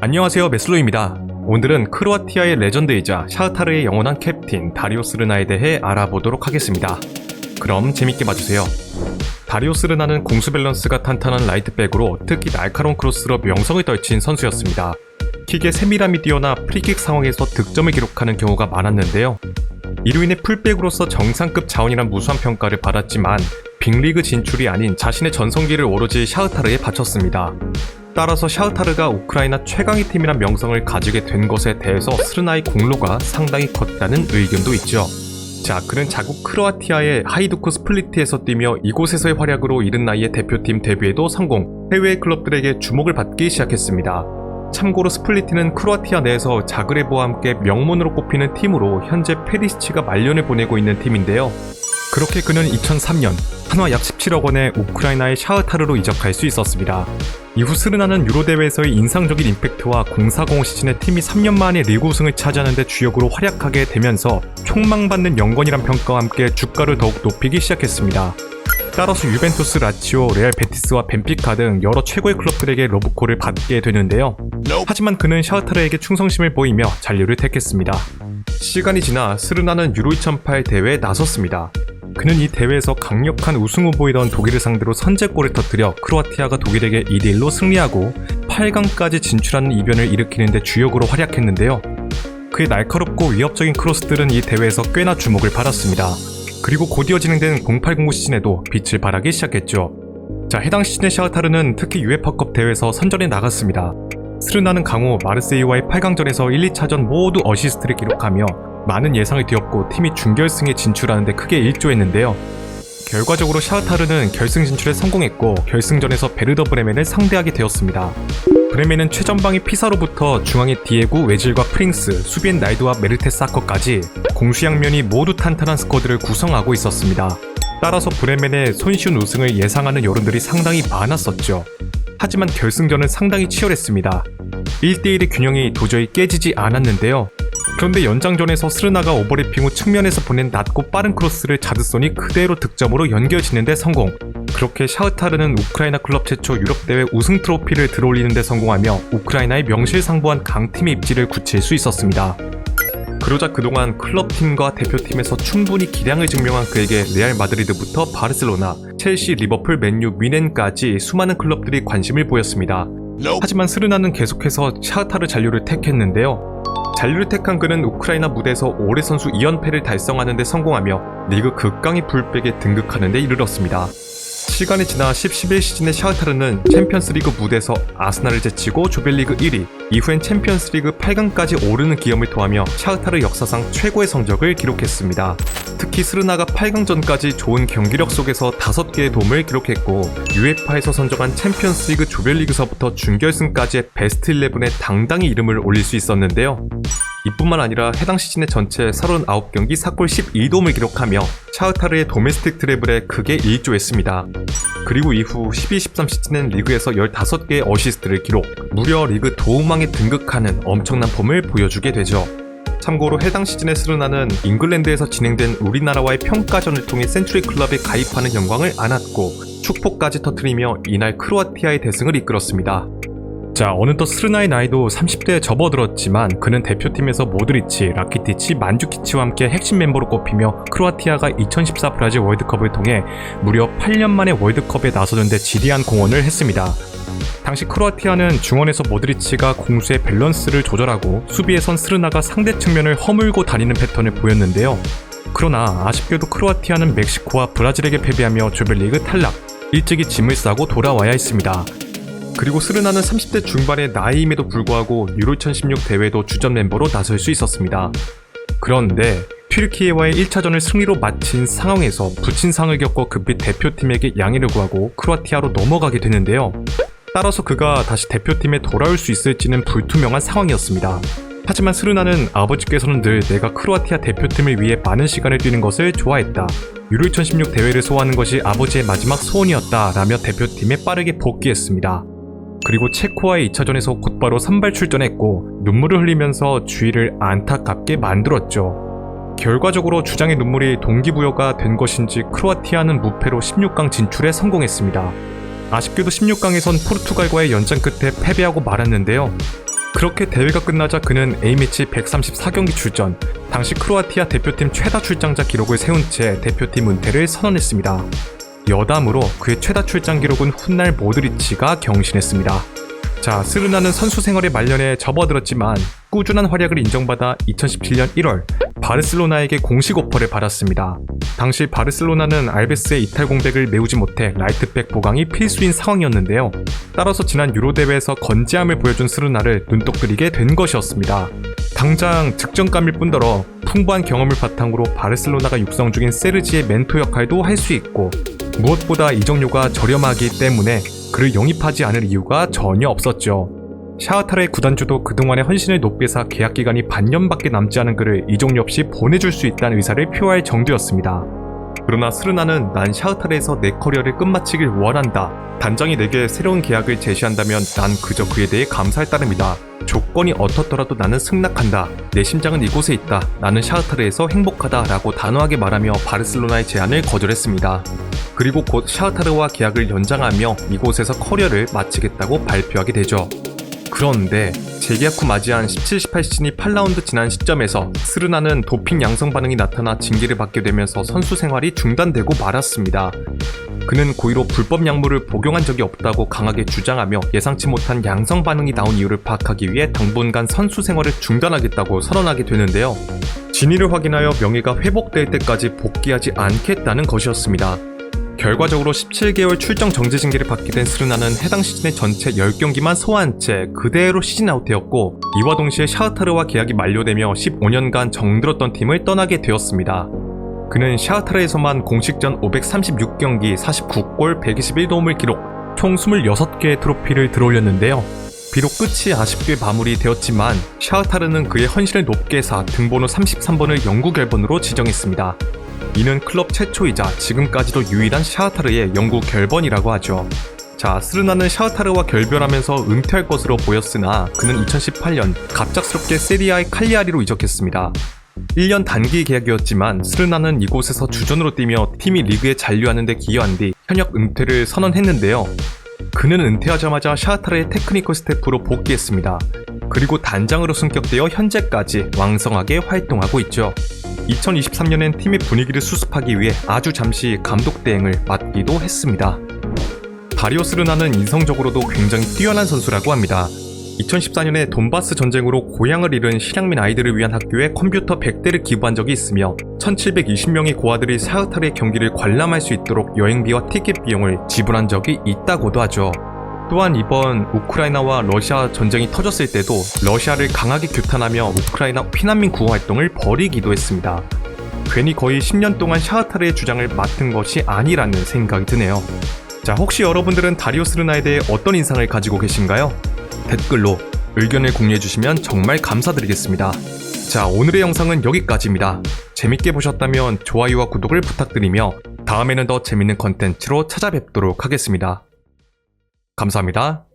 안녕하세요, 메슬로입니다. 오늘은 크로아티아의 레전드이자 샤흐타르의 영원한 캡틴 다리오 스르나에 대해 알아보도록 하겠습니다. 그럼 재밌게 봐주세요. 다리오 스르나는 공수 밸런스가 탄탄한 라이트백으로 특히 날카로운 크로스로 명성을 떨친 선수였습니다. 킥의 세밀함이 뛰어나 프리킥 상황에서 득점을 기록하는 경우가 많았는데요. 이로 인해 풀백으로서 정상급 자원이란 무수한 평가를 받았지만 빅리그 진출이 아닌 자신의 전성기를 오로지 샤흐타르에 바쳤습니다. 따라서 샤흐타르가 우크라이나 최강의 팀이란 명성을 가지게 된 것에 대해서 스르나의 공로가 상당히 컸다는 의견도 있죠. 자, 그는 자국 크로아티아의 하이두크 스플리트에서 뛰며 이곳에서의 활약으로 이른 나이에 대표팀 데뷔에도 성공, 해외 클럽들에게 주목을 받기 시작했습니다. 참고로 스플리트는 크로아티아 내에서 자그레브와 함께 명문으로 꼽히는 팀으로 현재 페리시치가 말년을 보내고 있는 팀인데요. 그렇게 그는 2003년 한화 약 17억 원에 우크라이나의 샤흐타르로 이적할 수 있었습니다. 이후 스르나는 유로대회에서의 인상적인 임팩트와 0405 시즌에 팀이 3년 만에 리그 우승을 차지하는 데 주역으로 활약하게 되면서 촉망받는 영건이란 평가와 함께 주가를 더욱 높이기 시작했습니다. 따라서 유벤투스, 라치오, 레알 베티스와 벤피카 등 여러 최고의 클럽들에게 러브콜을 받게 되는데요. 하지만 그는 샤흐타르에게 충성심을 보이며 잔류를 택했습니다. 시간이 지나 스르나는 유로 2008 대회에 나섰습니다. 그는 이 대회에서 강력한 우승 후보이던 독일을 상대로 선제골을 터뜨려 크로아티아가 독일에게 2대1로 승리하고 8강까지 진출하는 이변을 일으키는 데 주역으로 활약했는데요. 그의 날카롭고 위협적인 크로스들은 이 대회에서 꽤나 주목을 받았습니다. 그리고 곧이어 진행된 0809 시즌에도 빛을 발하기 시작했죠. 자, 해당 시즌의 샤흐타르는 특히 유에파컵 대회에서 선전에 나갔습니다. 스르나는 강호 마르세유와의 8강전에서 1, 2차전 모두 어시스트를 기록하며 많은 예상을 뒤엎고 팀이 준결승에 진출하는 데 크게 일조했는데요. 결과적으로 샤흐타르는 결승 진출에 성공했고 결승전에서 베르더 브레멘을 상대하게 되었습니다. 브레멘은 최전방의 피사로부터 중앙의 디에고, 웨질과 프링스, 수비엔 날드와 메르테스 아커까지 공수양면이 모두 탄탄한 스쿼드를 구성하고 있었습니다. 따라서 브레멘의 손쉬운 우승을 예상하는 여론들이 상당히 많았었죠. 하지만 결승전은 상당히 치열했습니다. 1대1의 균형이 도저히 깨지지 않았는데요. 그런데 연장전에서 스르나가 오버래핑 후 측면에서 보낸 낮고 빠른 크로스를 자드손이 그대로 득점으로 연결짓는 데 성공. 그렇게 샤흐타르는 우크라이나 클럽 최초 유럽대회 우승 트로피를 들어올리는 데 성공하며 우크라이나의 명실상부한 강팀의 입지를 굳힐 수 있었습니다. 그러자 그동안 클럽팀과 대표팀에서 충분히 기량을 증명한 그에게 레알 마드리드부터 바르셀로나, 첼시, 리버풀, 맨유, 뮌헨까지 수많은 클럽들이 관심을 보였습니다. 하지만 스르나는 계속해서 샤흐타르 잔류를 택했는데요. 잔류를 택한 그는 우크라이나 무대에서 올해 선수 2연패를 달성하는 데 성공하며 리그 극강의 불백에 등극하는 데 이르렀습니다. 시간이 지나 10-11 시즌의 샤흐타르는 챔피언스리그 무대에서 아스날을 제치고 조별리그 1위, 이후엔 챔피언스리그 8강까지 오르는 기염을 토하며 샤흐타르 역사상 최고의 성적을 기록했습니다. 특히 스르나가 8강전까지 좋은 경기력 속에서 5개의 도움을 기록했고 UEFA에서 선정한 챔피언스리그 조별리그서부터 준결승까지의 베스트 11에 당당히 이름을 올릴 수 있었는데요. 이뿐만 아니라 해당 시즌의 전체 39경기 4골 12도움을 기록하며 샤흐타르의 도메스틱 트래블에 크게 일조했습니다. 그리고 이후 12-13 시즌엔 리그에서 15개의 어시스트를 기록, 무려 리그 도움왕에 등극하는 엄청난 폼을 보여주게 되죠. 참고로 해당 시즌의 스르나는 잉글랜드에서 진행된 우리나라와의 평가전을 통해 센츄리 클럽에 가입하는 영광을 안았고 축포까지 터뜨리며 이날 크로아티아의 대승을 이끌었습니다. 자, 어느덧 스르나의 나이도 30대에 접어들었지만 그는 대표팀에서 모드리치, 라키티치, 만주키치와 함께 핵심 멤버로 꼽히며 크로아티아가 2014 브라질 월드컵을 통해 무려 8년 만에 월드컵에 나서는 데 지대한 공헌을 했습니다. 당시 크로아티아는 중원에서 모드리치가 공수의 밸런스를 조절하고 수비에선 스르나가 상대 측면을 허물고 다니는 패턴을 보였는데요. 그러나 아쉽게도 크로아티아는 멕시코와 브라질에게 패배하며 조별리그 탈락, 일찍이 짐을 싸고 돌아와야 했습니다. 그리고 스르나는 30대 중반의 나이임에도 불구하고 유로 2016 대회도 주전 멤버로 나설 수 있었습니다. 그런데 튀르키예와의 1차전을 승리로 마친 상황에서 부친상을 겪고 급히 대표팀에게 양해를 구하고 크로아티아로 넘어가게 되는데요. 따라서 그가 다시 대표팀에 돌아올 수 있을지는 불투명한 상황이었습니다. 하지만 스르나는 아버지께서는 늘 내가 크로아티아 대표팀을 위해 많은 시간을 뛰는 것을 좋아했다. 유로 2016 대회를 소화하는 것이 아버지의 마지막 소원이었다 라며 대표팀에 빠르게 복귀했습니다. 그리고 체코와의 2차전에서 곧바로 선발 출전했고 눈물을 흘리면서 주위를 안타깝게 만들었죠. 결과적으로 주장의 눈물이 동기부여가 된 것인지 크로아티아는 무패로 16강 진출에 성공했습니다. 아쉽게도 16강에선 포르투갈과의 연장 끝에 패배하고 말았는데요. 그렇게 대회가 끝나자 그는 A매치 134경기 출전, 당시 크로아티아 대표팀 최다 출장자 기록을 세운 채 대표팀 은퇴를 선언했습니다. 여담으로 그의 최다 출장 기록은 훗날 모드리치가 경신했습니다. 자, 스르나는 선수 생활의 말년에 접어들었지만 꾸준한 활약을 인정받아 2017년 1월 바르셀로나에게 공식 오퍼를 받았습니다. 당시 바르셀로나는 알베스의 이탈 공백을 메우지 못해 라이트백 보강이 필수인 상황이었는데요. 따라서 지난 유로 대회에서 건재함을 보여준 스르나를 눈독 들이게 된 것이었습니다. 당장 득점감일 뿐더러 풍부한 경험을 바탕으로 바르셀로나가 육성 중인 세르지의 멘토 역할도 할 수 있고, 무엇보다 이적료가 저렴하기 때문에 그를 영입하지 않을 이유가 전혀 없었죠. 샤흐타르의 구단주도 그동안의 헌신을 높여서 계약 기간이 반년밖에 남지 않은 그를 이적료 없이 보내줄 수 있다는 의사를 표할 정도였습니다. 그러나 스르나는 난 샤흐타르에서 내 커리어를 끝마치길 원한다. 단장이 내게 새로운 계약을 제시한다면 난 그저 그에 대해 감사할 따름이다. 조건이 어떻더라도 나는 승낙한다. 내 심장은 이곳에 있다. 나는 샤흐타르에서 행복하다 라고 단호하게 말하며 바르셀로나의 제안을 거절했습니다. 그리고 곧 샤흐타르와 계약을 연장하며 이곳에서 커리어를 마치겠다고 발표하게 되죠. 그런데 재계약 후 맞이한 17-18 시즌이 8라운드 지난 시점에서 스르나는 도핑 양성 반응이 나타나 징계를 받게 되면서 선수 생활이 중단되고 말았습니다. 그는 고의로 불법 약물을 복용한 적이 없다고 강하게 주장하며 예상치 못한 양성 반응이 나온 이유를 파악하기 위해 당분간 선수 생활을 중단하겠다고 선언하게 되는데요. 진위를 확인하여 명예가 회복될 때까지 복귀하지 않겠다는 것이었습니다. 결과적으로 17개월 출정 정지 징계를 받게 된 스르나는 해당 시즌의 전체 10경기만 소화한 채 그대로 시즌 아웃되었고, 이와 동시에 샤흐타르와 계약이 만료되며 15년간 정들었던 팀을 떠나게 되었습니다. 그는 샤흐타르에서만 공식전 536경기 49골 121도움을 기록, 총 26개의 트로피를 들어올렸는데요. 비록 끝이 아쉽게 마무리되었지만 샤흐타르는 그의 헌신을 높게 사 등번호 33번을 영구 결번으로 지정했습니다. 이는 클럽 최초이자 지금까지도 유일한 샤흐타르의 영구 결번이라고 하죠. 자, 스르나는 샤흐타르와 결별하면서 은퇴할 것으로 보였으나 그는 2018년 갑작스럽게 세리아의 칼리아리로 이적했습니다. 1년 단기 계약이었지만 스르나는 이곳에서 주전으로 뛰며 팀이 리그에 잔류하는 데 기여한 뒤 현역 은퇴를 선언했는데요. 그는 은퇴하자마자 샤흐타르의 테크니컬 스태프로 복귀했습니다. 그리고 단장으로 승격되어 현재까지 왕성하게 활동하고 있죠. 2023년엔 팀의 분위기를 수습하기 위해 아주 잠시 감독 대행을 맡기도 했습니다. 다리오 스르나는 인성적으로도 굉장히 뛰어난 선수라고 합니다. 2014년에 돈바스 전쟁으로 고향을 잃은 실향민 아이들을 위한 학교에 컴퓨터 100대를 기부한 적이 있으며 1720명의 고아들이 샤흐타르의 경기를 관람할 수 있도록 여행비와 티켓 비용을 지불한 적이 있다고도 하죠. 또한 이번 우크라이나와 러시아 전쟁이 터졌을 때도 러시아를 강하게 규탄하며 우크라이나 피난민 구호 활동을 벌이기도 했습니다. 괜히 거의 10년 동안 샤흐타르의 주장을 맡은 것이 아니라는 생각이 드네요. 자, 혹시 여러분들은 다리오 스르나에 대해 어떤 인상을 가지고 계신가요? 댓글로 의견을 공유해주시면 정말 감사드리겠습니다. 자, 오늘의 영상은 여기까지입니다. 재밌게 보셨다면 좋아요와 구독을 부탁드리며 다음에는 더 재밌는 컨텐츠로 찾아뵙도록 하겠습니다. 감사합니다.